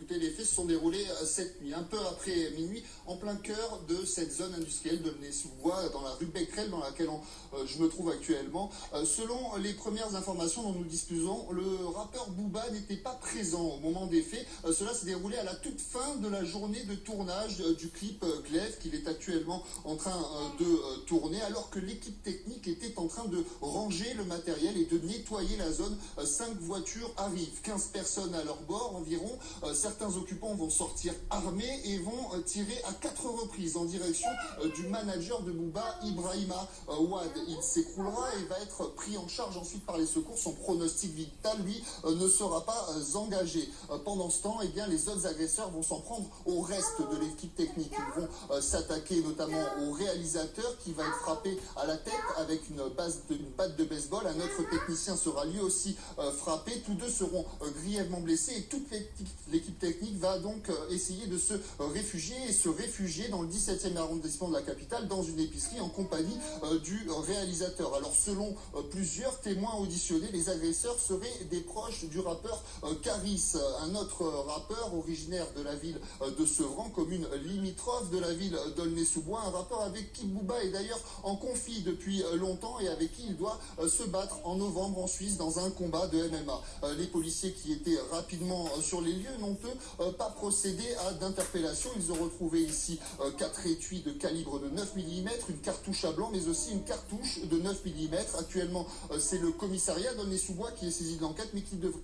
écoutez, les faits se sont déroulés cette nuit, un peu après minuit, en plein cœur de cette zone industrielle de Aulnay-sous-Bois, dans la rue Becquerel, dans laquelle je me trouve actuellement. Selon les premières informations dont nous disposons, le rappeur Booba n'était pas présent au moment des faits. Cela s'est déroulé à la toute fin de la journée de tournage du clip Glaive, qu'il est actuellement en train de tourner, alors que l'équipe technique était en train de ranger le matériel et de nettoyer la zone. 5 voitures arrivent, 15 personnes à leur bord environ. Certains occupants vont sortir armés et vont tirer à 4 reprises en direction du manager de Booba, Ibrahima Wade. Il s'écroulera et va être pris en charge ensuite par les secours. Son pronostic vital, lui, ne sera pas engagé. Pendant ce temps, eh bien, les autres agresseurs vont s'en prendre au reste de l'équipe technique. Ils vont s'attaquer notamment au réalisateur qui va être frappé à la tête avec une batte de baseball. Un autre technicien sera lui aussi frappé. Tous deux seront grièvement blessés et toute l'équipe technique va donc essayer de se réfugier dans le 17e arrondissement de la capitale, dans une épicerie en compagnie du réalisateur. Alors selon plusieurs témoins auditionnés, les agresseurs seraient des proches du rappeur Caris, un autre rappeur originaire de la ville de Sevran, commune limitrophe de la ville d'Aulnay-sous-Bois, un rappeur avec qui Booba est d'ailleurs en conflit depuis longtemps et avec qui il doit se battre en novembre en Suisse dans un combat de MMA. Les policiers qui étaient rapidement sur les lieux n'ont pas procédé à d'interpellation. Ils ont retrouvé ici 4 étuis de calibre de 9 mm, une cartouche à blanc, mais aussi une cartouche de 9 mm. Actuellement, c'est le commissariat d'Aulnay-sous-Bois qui est saisi de l'enquête, mais qui devrait